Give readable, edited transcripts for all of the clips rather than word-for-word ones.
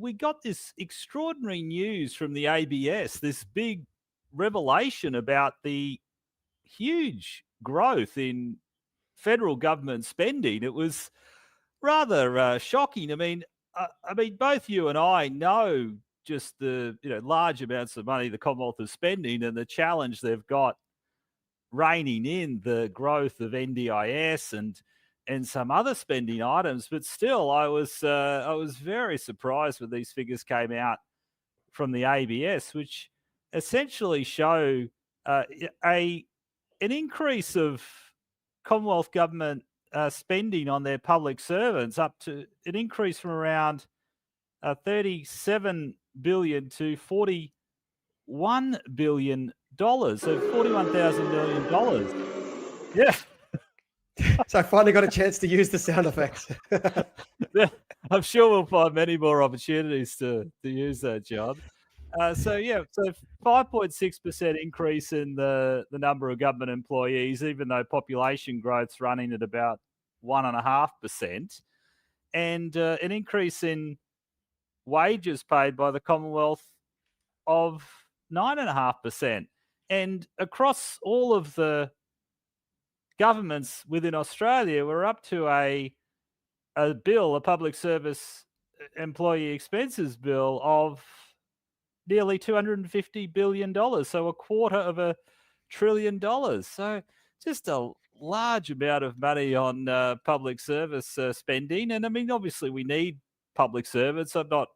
we got this extraordinary news from the ABS, this big revelation about the huge growth in federal government spending. It was rather shocking. I mean, both you and I know just the large amounts of money the Commonwealth is spending and the challenge they've got reining in the growth of NDIS and some other spending items. But still, I was very surprised when these figures came out from the ABS, which essentially show an increase of Commonwealth government spending on their public servants up to an increase from around 37 billion to $41 billion. So $41,000 million. Yeah. So I finally got a chance to use the sound effects. I'm sure we'll find many more opportunities to use that, John. So 5.6% increase in the number of government employees, even though population growth's running at about 1.5%, and an increase in wages paid by the Commonwealth of 9.5%. And across all of the governments within Australia, we're up to a bill, a public service employee expenses bill of nearly $250 billion, so $250 billion. So just a large amount of money on public service spending. And I mean, obviously we need public servants. I don't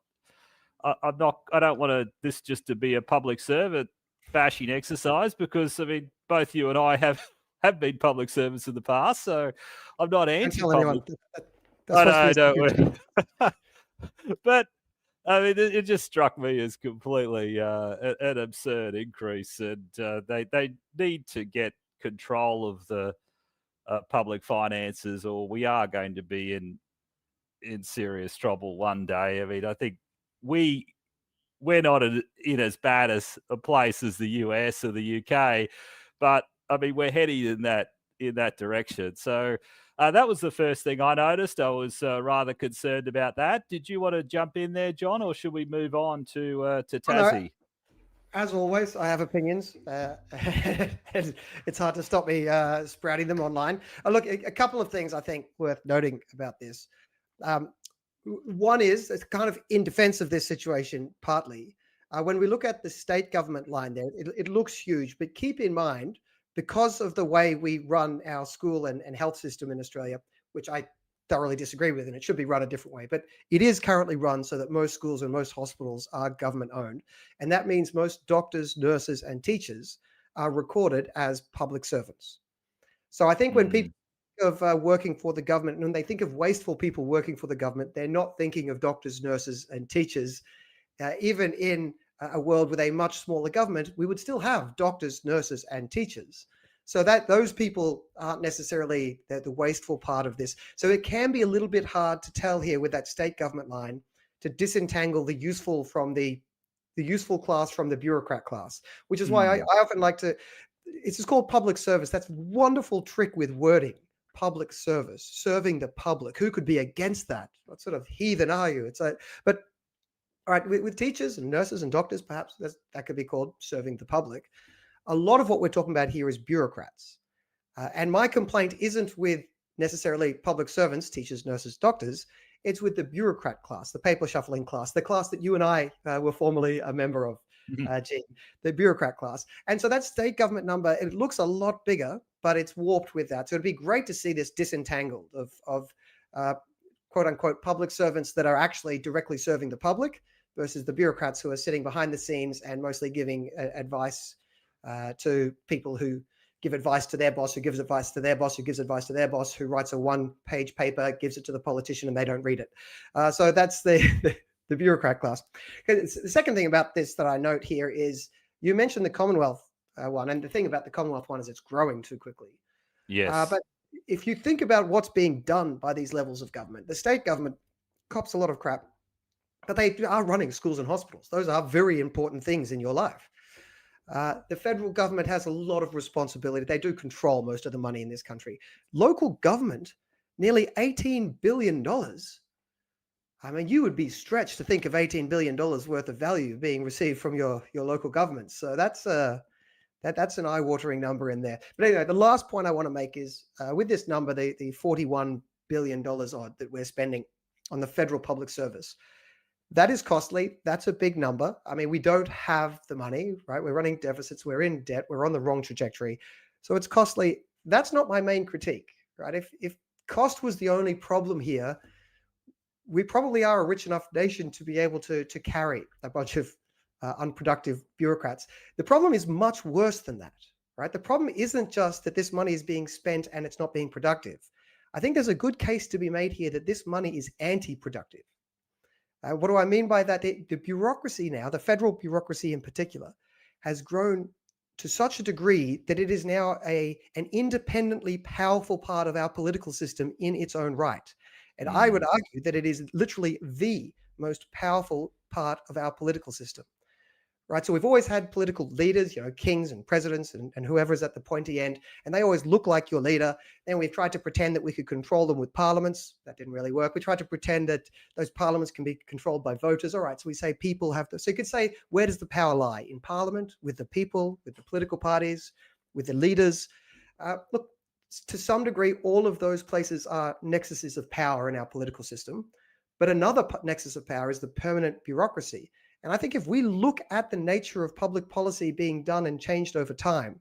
want this just to be a public servant bashing exercise, because I mean, both you and I have been public servants in the past, so I'm not anti-public. I know. But I mean, it just struck me as completely an absurd increase, and they need to get control of the public finances, or we are going to be in serious trouble one day. I mean, I think we're not in as bad as a place as the US or the UK, but I mean, we're heading in that direction. So that was the first thing I noticed. I was rather concerned about that. Did you want to jump in there, John, or should we move on to Tassie? As always, I have opinions. It's hard to stop me sprouting them online. Look, a couple of things I think worth noting about this. One is, it's kind of in defense of this situation, partly. When we look at the state government line there, it looks huge, but keep in mind, because of the way we run our school and health system in Australia, which I thoroughly disagree with, and it should be run a different way, but it is currently run so that most schools and most hospitals are government owned. And that means most doctors, nurses, and teachers are recorded as public servants. So I think when people think of working for the government, and when they think of wasteful people working for the government, they're not thinking of doctors, nurses, and teachers. Even in a world with a much smaller government, we would still have doctors, nurses, and teachers. So that those people aren't necessarily the wasteful part of this. So it can be a little bit hard to tell here with that state government line to disentangle the useful from the useful class from the bureaucrat class, which is why I often like to, it's just called public service. That's a wonderful trick with wording. Public service, serving the public. Who could be against that? What sort of heathen are you? It's like, but all right, with teachers and nurses and doctors, perhaps that could be called serving the public. A lot of what we're talking about here is bureaucrats. And my complaint isn't with necessarily public servants, teachers, nurses, doctors. It's with the bureaucrat class, the paper shuffling class, the class that you and I were formerly a member of, Gene, the bureaucrat class. And so that state government number, it looks a lot bigger, but it's warped with that. So it'd be great to see this disentangled of quote unquote public servants that are actually directly serving the public versus the bureaucrats who are sitting behind the scenes and mostly giving advice to people who give advice to their boss, who gives advice to their boss, who gives advice to their boss, who writes a one-page paper, gives it to the politician, and they don't read it. So that's the bureaucrat class. The second thing about this that I note here is you mentioned the Commonwealth one, and the thing about the Commonwealth one is it's growing too quickly. Yes. But if you think about what's being done by these levels of government, the state government cops a lot of crap, but they are running schools and hospitals. Those are very important things in your life. The federal government has a lot of responsibility. They do control most of the money in this country. Local government, nearly $18 billion. I mean, you would be stretched to think of $18 billion worth of value being received from your local government. So that's that's an eye-watering number in there. But anyway, the last point I want to make is with this number, the $41 billion odd that we're spending on the federal public service, that is costly. That's a big number. I mean, we don't have the money, right? We're running deficits. We're in debt. We're on the wrong trajectory. So it's costly. That's not my main critique, right? If cost was the only problem here, we probably are a rich enough nation to be able to carry a bunch of unproductive bureaucrats. The problem is much worse than that, right? The problem isn't just that this money is being spent and it's not being productive. I think there's a good case to be made here that this money is anti-productive. What do I mean by that? The bureaucracy now, the federal bureaucracy in particular, has grown to such a degree that it is now an independently powerful part of our political system in its own right. And I would argue that it is literally the most powerful part of our political system. Right. So we've always had political leaders, kings and presidents and whoever's at the pointy end, and they always look like your leader. Then we've tried to pretend that we could control them with parliaments. That didn't really work. We tried to pretend that those parliaments can be controlled by voters. All right. So we say people have to. So you could say, where does the power lie? In parliament, with the people, with the political parties, with the leaders. Look, to some degree, all of those places are nexuses of power in our political system. But another nexus of power is the permanent bureaucracy. And I think if we look at the nature of public policy being done and changed over time,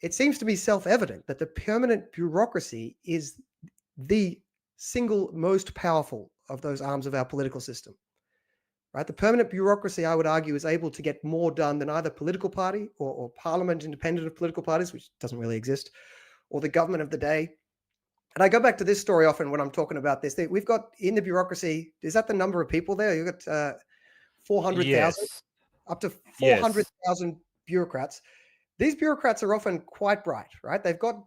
it seems to be self-evident that the permanent bureaucracy is the single most powerful of those arms of our political system. Right? The permanent bureaucracy, I would argue, is able to get more done than either political party or parliament independent of political parties, which doesn't really exist, or the government of the day. And I go back to this story often when I'm talking about this. We've got in the bureaucracy, is that the number of people there? You've got 400,000, Yes. up to Yes. 400,000 bureaucrats. These bureaucrats are often quite bright, right? They've got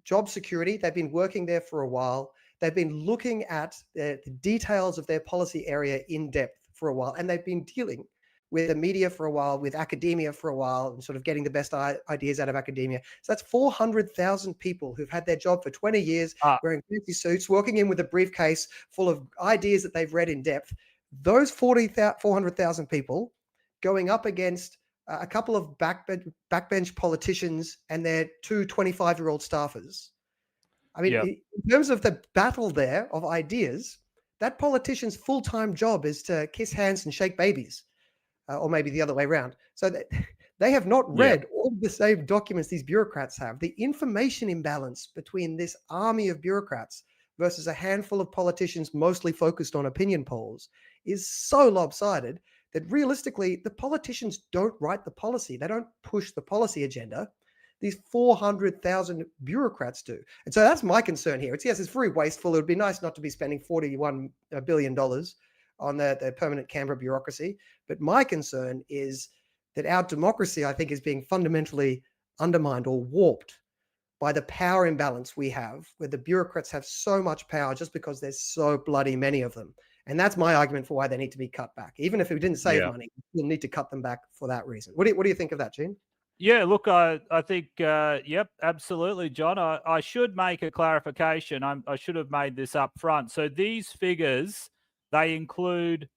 job security. They've been working there for a while. They've been looking at the details of their policy area in depth for a while. And they've been dealing with the media for a while, with academia for a while, and sort of getting the best ideas out of academia. So that's 400,000 people who've had their job for 20 years, wearing fancy suits, walking in with a briefcase full of ideas that they've read in depth. Those 400,000 people going up against a couple of backbench politicians and their two 25-year-old staffers. I mean, in terms of the battle there of ideas, that politician's full-time job is to kiss hands and shake babies, or maybe the other way around. So that they have not read all the same documents these bureaucrats have. The information imbalance between this army of bureaucrats versus a handful of politicians mostly focused on opinion polls is so lopsided that realistically, the politicians don't write the policy. They don't push the policy agenda. These 400,000 bureaucrats do. And so that's my concern here. Yes, it's very wasteful. It would be nice not to be spending $41 billion on the permanent Canberra bureaucracy. But my concern is that our democracy, I think, is being fundamentally undermined or warped by the power imbalance we have, where the bureaucrats have so much power just because there's so bloody many of them. And that's my argument for why they need to be cut back. Even if we didn't save money, we'll need to cut them back for that reason. What do you think of that, Gene? Yeah, look, I think, yep, absolutely, John. I should make a clarification. I should have made this up front. So these figures, they include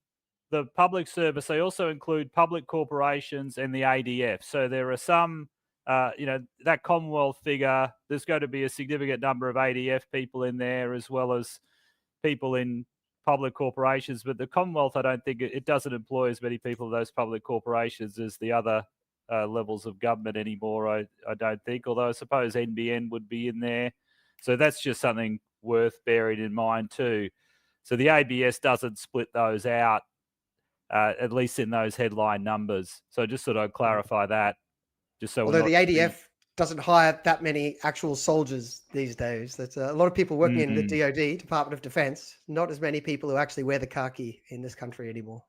the public service. They also include public corporations and the ADF. So there are some, that Commonwealth figure, there's going to be a significant number of ADF people in there as well as people in public corporations. But the Commonwealth, I don't think it doesn't employ as many people in those public corporations as the other levels of government anymore, I don't think, although I suppose NBN would be in there. So that's just something worth bearing in mind too. So the ABS doesn't split those out, at least in those headline numbers. So just thought I'd clarify that. Just so although the ADF doesn't hire that many actual soldiers these days. That's a lot of people working in the DoD, Department of Defense, not as many people who actually wear the khaki in this country anymore.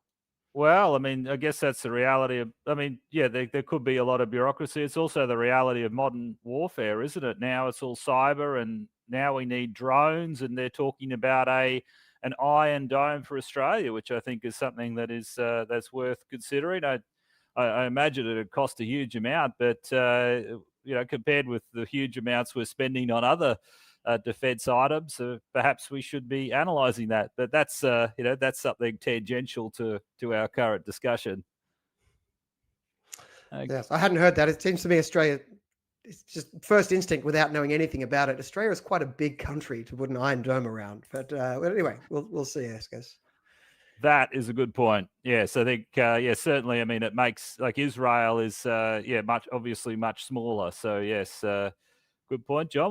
Well, I mean, I guess that's the reality of, there could be a lot of bureaucracy. It's also the reality of modern warfare, isn't it? Now it's all cyber, and now we need drones, and they're talking about an Iron Dome for Australia, which I think is something that is that's worth considering. I imagine it'd cost a huge amount, but compared with the huge amounts we're spending on other defence items. Perhaps we should be analysing that. But that's that's something tangential to our current discussion. Yes, I hadn't heard that. It seems to me Australia, it's just first instinct without knowing anything about it. Australia is quite a big country to put an iron dome around. But anyway, we'll see, I guess. That is a good point. Yes, I think certainly. I mean, it makes like Israel is obviously much smaller. So yes, good point, John.